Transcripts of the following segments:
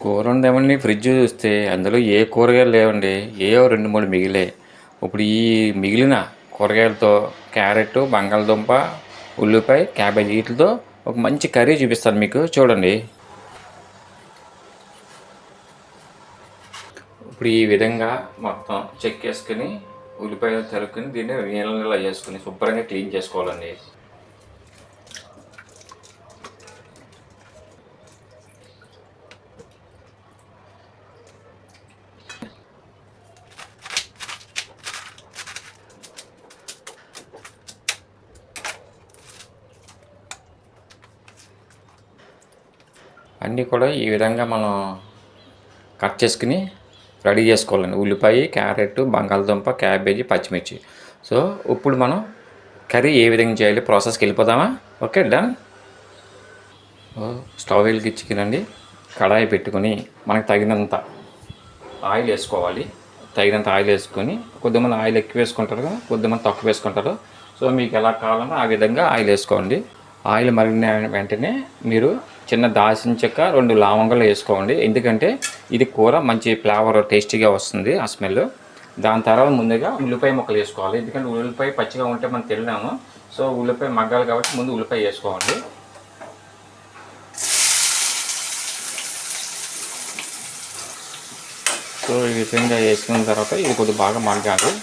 కూర వండామని ఫ్రిడ్జ్ చూస్తే అందులో ఏ కూరగాయలు లేవండి. ఏవో 2, 3 మిగిలాయి. ఇప్పుడు ఈ మిగిలిన కూరగాయలతో క్యారెట్, బంగాళదుంప, ఉల్లిపాయ, క్యాబేజీ వీటితో ఒక మంచి కర్రీ చూపిస్తాను మీకు చూడండి. ఇప్పుడు ఈ విధంగా మొత్తం చెక్కేసుకుని ఉల్లిపాయలు తరుక్కుని దీన్ని నీళ్ళ చేసుకుని శుభ్రంగా క్లీన్ చేసుకోవాలండి. అన్నీ కూడా ఈ విధంగా మనం కట్ చేసుకుని రెడీ చేసుకోవాలండి. ఉల్లిపాయ, క్యారెట్, బంగాళదుంప, క్యాబేజీ, పచ్చిమిర్చి. సో ఇప్పుడు మనం కర్రీ ఏ విధంగా చేయాలి ప్రాసెస్కి వెళ్ళిపోదామా? Okay, done. స్టవ్ వెలిగించుకునండి. కడాయి పెట్టుకొని మనకు తగినంత ఆయిల్ వేసుకోవాలి. తగినంత ఆయిల్ వేసుకొని కొద్దిమంది ఆయిల్ ఎక్కువ వేసుకుంటారు, కొద్దిమంది తక్కువ వేసుకుంటారు. సో మీకు ఎలా కావాలన్నా ఆ విధంగా ఆయిల్ వేసుకోండి. ఆయిల్ మరిగిన వెంటనే మీరు చిన్న దాల్చిన చెక్క, 2 లవంగాలు వేసుకోండి. ఎందుకంటే ఇది కూర మంచి ఫ్లేవర్ టేస్టీగా వస్తుంది ఆ స్మెల్. దాని తర్వాత ముందుగా ఉల్లిపాయ ముక్కలు వేసుకోవాలి. ఎందుకంటే ఉల్లిపాయ పచ్చిగా ఉంటే మనం తిన్నాము. సో ఉల్లిపాయ మగ్గాలి కాబట్టి ముందు ఉల్లిపాయ వేసుకోండి. సో ఈ విధంగా వేసుకున్న తర్వాత ఇది కొద్దిగా బాగా మగ్గాలి.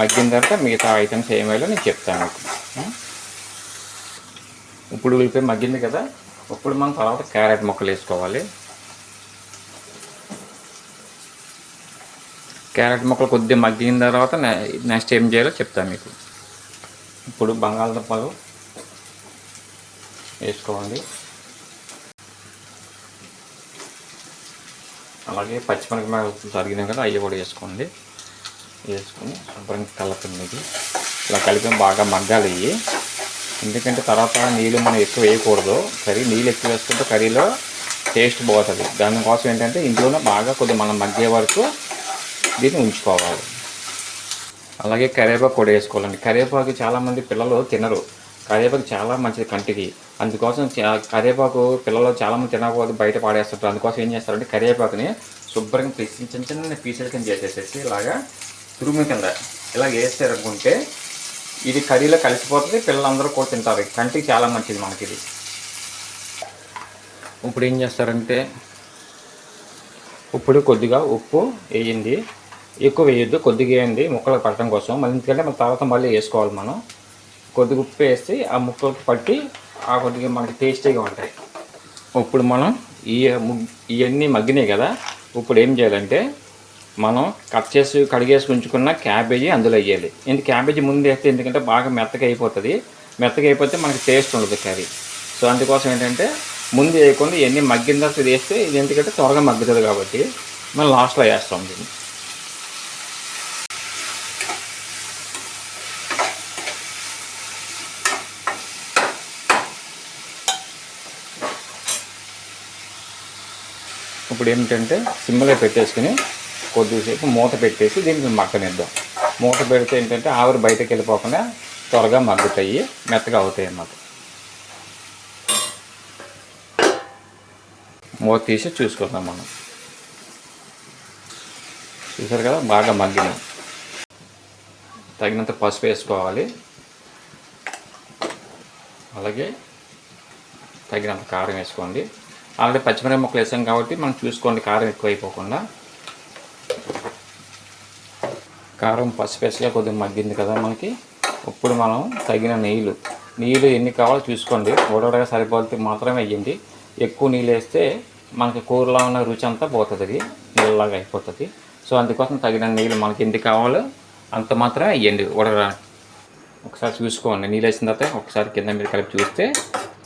మగ్గిన తర్వాత మిగతా ఐటమ్స్ ఏమేలో నేను చెప్తాను మీకు. ఇప్పుడు ఉల్లిపాయ మగ్గింది కదా, ఇప్పుడు మనం తర్వాత క్యారెట్ ముక్కలు వేసుకోవాలి. క్యారెట్ ముక్కలు కొద్దిగా మగ్గిన తర్వాత నెక్స్ట్ ఏం చేయాలో చెప్తాను మీకు. ఇప్పుడు బంగాళదుంపలు వేసుకోవాలి. అలాగే పచ్చిమిరపకాయలు తరిగినాం కదా, అవి కూడా వేసుకోండి. వేసుకొని శుభ్రంగా కలపండి. ఇది ఇలా కలిపి బాగా మగ్గాలి. ఎందుకంటే తర్వాత నీళ్ళు మనం ఎక్కువ వేయకూడదు. నీళ్ళు ఎక్కువ వేసుకుంటే కర్రీలో టేస్ట్ పోతుంది. దానికోసం ఏంటంటే ఇంట్లోనే బాగా కొద్దిగా మనం మగ్గే వరకు దీన్ని ఉంచుకోవాలి. అలాగే కరివేపాకు కూడా వేసుకోవాలండి. కరివేపాకు చాలామంది పిల్లలు తినరు. కరివేపాకు చాలా మంచిది కంటికి. అందుకోసం కరివేపాకు పిల్లలు చాలామంది తినకపోతే బయట పాడేస్తుంటారు. అందుకోసం ఏం చేస్తారంటే కరివేపాకుని శుభ్రంగా చిన్న చిన్న పీసుల కింద చేసేసేసి ఇలాగా తురుము కింద ఇలా వేస్తారనుకుంటే ఇది కర్రీలో కలిసిపోతుంది. పిల్లలందరూ కూడా తింటారు. కంటికి చాలా మంచిది మనకి ఇది. ఇప్పుడు ఏం చేస్తారంటే ఇప్పుడు కొద్దిగా ఉప్పు వేయండి. ఎక్కువ వేయద్దు, కొద్దిగా వేయండి ముక్కలకు పట్టడం కోసం. మళ్ళీ ఎందుకంటే మన తర్వాత మళ్ళీ వేసుకోవాలి మనం. కొద్దిగా ఉప్పు వేసి ఆ ముక్కలకు పట్టి ఆ కొద్దిగా మనకి టేస్టీగా ఉంటాయి. ఇప్పుడు మనం ఇవన్నీ మగ్గినాయి కదా, ఇప్పుడు ఏం చేయాలంటే మనం కట్ చేసి కడిగేసి ఉంచుకున్న క్యాబేజీ అందులో వేయాలి. క్యాబేజీ ముందు వేస్తే ఎందుకంటే బాగా మెత్తగా అయిపోతుంది. మెత్తగా అయిపోతే మనకి టేస్ట్ ఉండదు కర్రీ. సో అందుకోసం ఏంటంటే ముందు వేయకుండా ఇవన్నీ మగ్గిన తర్వాత వేస్తే ఇది ఎందుకంటే త్వరగా మగ్గుతుంది కాబట్టి మనం లాస్ట్లో వేస్తాం దీన్ని. ఇప్పుడు ఏమిటంటే సిమ్లో పెట్టేసుకుని కొద్దిసేపు మూత పెట్టేసి దీనికి మగ్గనిద్దాం. మూత పెడితే ఏంటంటే ఆవిరి బయటకు వెళ్ళిపోకుండా త్వరగా మగ్గుతాయి, మెత్తగా అవుతాయి అన్నమాట. మూత తీసి చూసుకుందాం మనం. చూసారు కదా బాగా మగ్గినాయి. తగినంత పసుపు వేసుకోవాలి. అలాగే తగినంత కారం వేసుకోండి. ఆల్రెడీ పచ్చిమిరపకాయ ముక్కలు వేసాం కాబట్టి మనం చూసుకోండి కారం ఎక్కువ అయిపోకుండా. కారం పసుపు వేసుగా కొద్దిగా మగ్గింది కదా మనకి. ఇప్పుడు మనం తగిన నీళ్ళు ఎన్ని కావాలో చూసుకోండి. ఉడకగా సరిపోతే మాత్రమే వేయండి. ఎక్కువ నీళ్ళు వేస్తే మనకి కూరలో ఉన్న రుచి అంతా పోతుంది, అది నీళ్ళలాగా అయిపోతుంది. సో అందుకోసం తగిన నీళ్ళు మనకి ఎన్ని కావాలో అంత మాత్రమే వేయండి ఉడకడానికి. ఒకసారి చూసుకోండి. నీళ్ళు వేసిన తర్వాత ఒకసారి కింద మీద కలిపి చూస్తే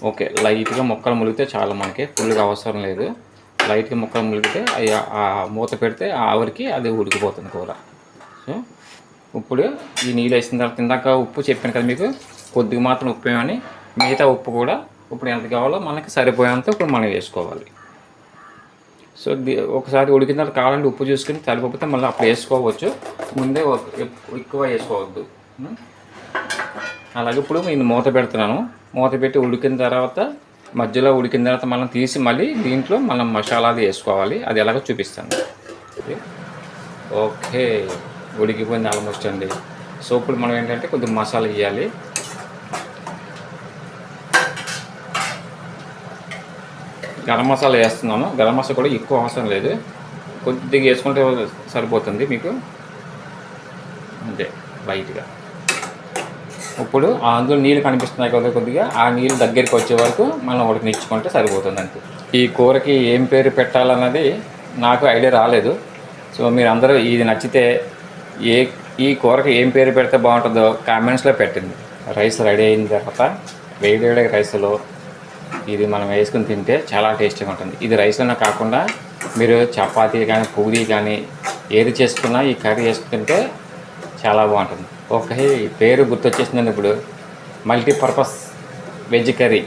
ఓకే. లైట్గా ముక్కలు ములిగితే చాలా మనకి, ఫుల్గా అవసరం లేదు. లైట్గా ముక్కలు ములిగితే ఆ మూత పెడితే ఆ ఆవిరికి అది ఉడికిపోతుంది కూర. సో ఇప్పుడు ఈ నీళ్ళు వేసిన తర్వాత ఇందాక ఉప్పు చెప్పాను కదా మీకు, కొద్దిగా మాత్రం ఉప్పు వేయమని. మిగతా ఉప్పు కూడా ఇప్పుడు ఎంత కావాలో మనకి సరిపోయేంత ఇప్పుడు మనం వేసుకోవాలి. సో ఒకసారి ఉడికిన తర్వాత కావాలంటే ఉప్పు చూసుకుని సరిపోతే మళ్ళీ అప్పుడు వేసుకోవచ్చు. ముందే ఎక్కువ వేసుకోవద్దు. అలాగే ఇప్పుడు నేను మూత పెడుతున్నాను. మూత పెట్టి ఉడికిన తర్వాత మధ్యలో ఉడికిన తర్వాత మనం తీసి మళ్ళీ దీంట్లో మనం మసాలాది వేసుకోవాలి. అది ఎలాగో చూపిస్తాను. ఓకే, ఉడికిపోయింది ఆల్మోస్ట్ అండి. సో ఇప్పుడు మనం ఏంటంటే కొద్దిగా మసాలా వేయాలి. గరం మసాలా వేస్తున్నాను. గరం మసాలా కూడా ఎక్కువ అవసరం లేదు, కొద్దిగా వేసుకుంటే సరిపోతుంది మీకు, అంతే లైట్గా. ఇప్పుడు అందులో నీళ్ళు కనిపిస్తున్నాయి కదా, కొద్దిగా ఆ నీళ్ళు దగ్గరికి వచ్చే వరకు మనం ఉడకనిచ్చుకుంటే సరిపోతుంది అంతే. ఈ కూరకి ఏం పేరు పెట్టాలన్నది నాకు ఐడియా రాలేదు. సో మీరు అందరూ ఇది నచ్చితే ఈ కూరకి ఏం పేరు పెడితే బాగుంటుందో కామెంట్స్లో పెట్టండి. రైస్ రెడీ అయిన తర్వాత వేడి రైస్లో ఇది మనం వేసుకుని తింటే చాలా టేస్టీగా ఉంటుంది. ఇది రైస్లోనే కాకుండా మీరు చపాతీ కానీ పూరీ కానీ ఏది చేసుకున్నా ఈ కర్రీ వేసుకుని తింటే చాలా బాగుంటుంది. ఓకే, పేరు గుర్తొచ్చేసిందండి ఇప్పుడు, మల్టీపర్పస్ వెజ్ కర్రీ.